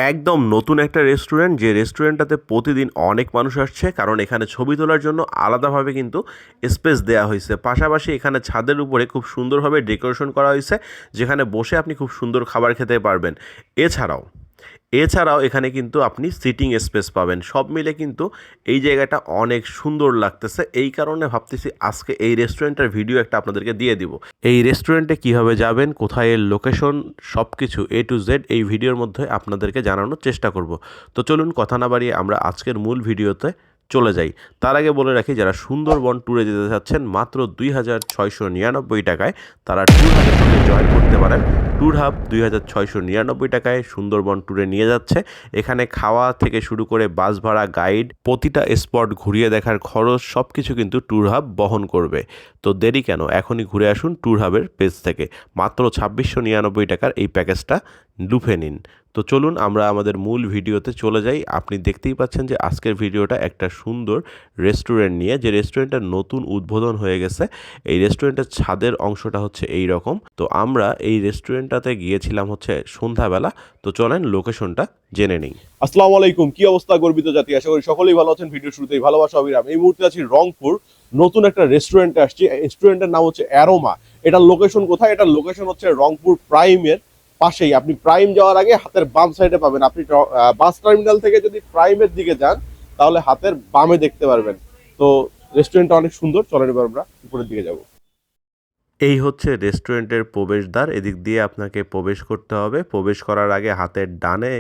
একদম নতুন একটা রেস্টুরেন্ট, যে রেস্টুরেন্টটাতে প্রতিদিন অনেক মানুষ আসছে, কারণ এখানে ছবি তোলার জন্য আলাদাভাবে কিন্তু স্পেস দেওয়া হয়েছে। পাশাপাশি এখানে ছাদের উপরে খুব সুন্দরভাবে ডেকোরেশন করা হয়েছে, যেখানে বসে আপনি খুব সুন্দর খাবার খেতে পারবেন। এছাড়াও এছাড়াও এখানে কিন্তু আপনি সিটিং স্পেস পাবেন। সব মিলে কিন্তু এই জায়গাটা অনেক সুন্দর লাগতেছে। এই কারণে ভাবতেছি আজকে এই রেস্টুরেন্টের ভিডিও একটা আপনাদেরকে দিয়ে দিব। এই রেস্টুরেন্টে কিভাবে যাবেন, কোথায় এর লোকেশন, সব কিছু A to Z এই ভিডিওর মধ্যে আপনাদেরকে জানানোর চেষ্টা করব। তো চলুন কথা না বাড়িয়ে আমরা আজকের মূল ভিডিওতে চলে যাই। তার আগে বলে রাখি, যারা সুন্দরবন ট্যুরে যেতে চাচ্ছেন মাত্র 2,699 টাকায়, তারা ট্যুর হাবের সঙ্গে জয়েন করতে পারেন। ট্যুর হাব 2,699 টাকায় সুন্দরবন ট্যুরে নিয়ে যাচ্ছে। এখানে খাওয়া থেকে শুরু করে বাস ভাড়া, গাইড, প্রতিটা স্পট ঘুরিয়ে দেখার খরচ সব কিছু কিন্তু ট্যুর হাব বহন করবে। তো দেরি কেন, এখনই ঘুরে আসুন ট্যুর হাবের পেজ থেকে। মাত্র 2,699 টাকার এই প্যাকেজটা লুফে নিন। তো চলুন আমরা আমাদের মূল ভিডিওতে চলে যাই। আপনি দেখতেই পাচ্ছেন যে আজকের ভিডিওটা একটা সুন্দর রেস্টুরেন্ট নিয়ে, যে রেস্টুরেন্টটা নতুন উদ্বোধন হয়ে গেছে। এই রেস্টুরেন্টের ছাদের অংশটা হচ্ছে এই রকম। তো আমরা এই রেস্টুরেন্টটাতে গিয়েছিলাম হচ্ছে সন্ধ্যাবেলা। তো চলেন লোকেশনটা জেনে নিই। আসসালামু আলাইকুম, কি অবস্থা গর্বিত জাতি? আশা করি সকলেই ভালো আছেন। ভিডিও শুরুতেই ভালোবাসা অবিরাম। এই মুহূর্তে আছি রংপুর, নতুন একটা রেস্টুরেন্টে আসছি। রেস্টুরেন্টের নাম হচ্ছে অ্যারোমা। এটার লোকেশন কোথায়? এটার লোকেশন হচ্ছে রংপুর প্রাইমের পাশেই। আপনি প্রাইম যাওয়ার আগে হাতের বাম সাইডে পাবেন। আপনি বাস টার্মিনাল থেকে যদি প্রাইমের দিকে যান তাহলে হাতের বামে দেখতে পারবেন। তো রেস্টুরেন্টটা অনেক সুন্দর। চলেন এবার আমরা উপরের দিকে যাব। এই হচ্ছে রেস্টুরেন্টের প্রবেশদ্বার। এদিক দিয়ে আপনাকে প্রবেশ করতে হবে। প্রবেশ করার আগে হাতের ডানে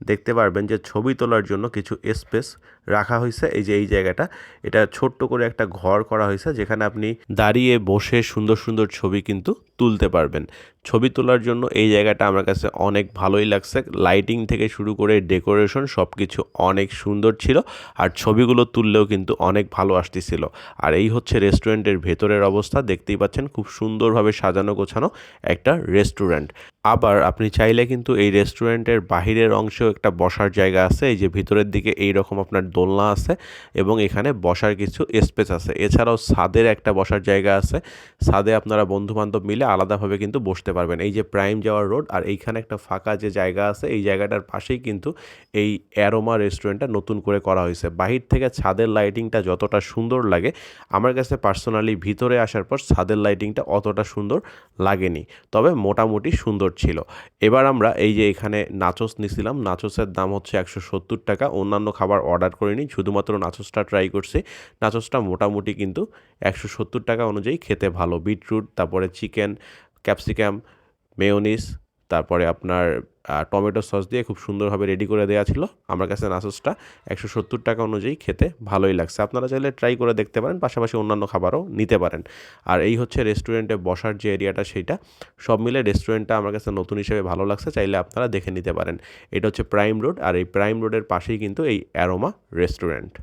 দেখতে পারবেন যে ছবি তোলার জন্য কিছু স্পেস রাখা হয়েছে। এই যে এই জায়গাটা, এটা ছোট্ট করে একটা ঘর করা হয়েছে, যেখানে আপনি দাঁড়িয়ে বসে সুন্দর সুন্দর ছবি কিন্তু তুলতে পারবেন। ছবি তোলার জন্য এই জায়গাটা আমার কাছে অনেক ভালোই লাগছে। লাইটিং থেকে শুরু করে ডেকোরেশন সব কিছু অনেক সুন্দর ছিল, আর ছবিগুলো তুললেও কিন্তু অনেক ভালো আসতেছিল। আর এই হচ্ছে রেস্টুরেন্টের ভেতরের অবস্থা। দেখতেই পাচ্ছেন খুব সুন্দরভাবে সাজানো গোছানো একটা রেস্টুরেন্ট। আবার আপনি চাইলে কিন্তু এই রেস্টুরেন্টের বাহিরের অংশেও একটা বসার জায়গা আছে। এই যে ভিতরের দিকে এই রকম আপনার দোলনা আছে, এবং এখানে বসার কিছু স্পেস আছে। এছাড়াও ছাদের একটা বসার জায়গা আছে। ছাদে আপনারা বন্ধুবান্ধব মিলে আলাদাভাবে কিন্তু বসতে পারবেন। এই যে প্রাইম যাওয়ার রোড, আর এইখানে একটা ফাঁকা যে জায়গা আছে, এই জায়গাটার পাশেই কিন্তু এই অ্যারোমা রেস্টুরেন্টটা নতুন করে করা হয়েছে। বাহির থেকে ছাদের লাইটিংটা যতটা সুন্দর লাগে, আমার কাছে পার্সোনালি ভিতরে আসার পর ছাদের লাইটিংটা অতটা সুন্দর লাগেনি, তবে মোটামুটি সুন্দর ছিল। এবার আমরা এই যে এখানে নাচোস নিছিলাম। নাচোসের দাম হচ্ছে 170 টাকা। অন্যান্য খাবার অর্ডার করিনি, শুধুমাত্র নাচোসটা ট্রাই করছি। নাচোসটা মোটামুটি কিন্তু 170 টাকা অনুযায়ী খেতে ভালো। বিটরুট, তারপরে চিকেন, ক্যাপসিকাম, মেয়োনিজ, তারপরে আপনার টমেটো সস দিয়ে খুব সুন্দরভাবে রেডি করে দেওয়া ছিল। আমার কাছে নাচোসটা 170 টাকা অনুযায়ী খেতে ভালোই লাগছে। আপনারা চাইলে ট্রাই করে দেখতে পারেন, পাশাপাশি অন্যান্য খাবারও নিতে পারেন। আর এই হচ্ছে রেস্টুরেন্টে বসার যে এরিয়াটা, সেইটা সব মিলে রেস্টুরেন্টটা আমার কাছে নতুন হিসেবে ভালো লাগছে। চাইলে আপনারা দেখে নিতে পারেন। এটা হচ্ছে প্রাইম রোড, আর এই প্রাইম রোডের পাশেই কিন্তু এই অ্যারোমা রেস্টুরেন্ট।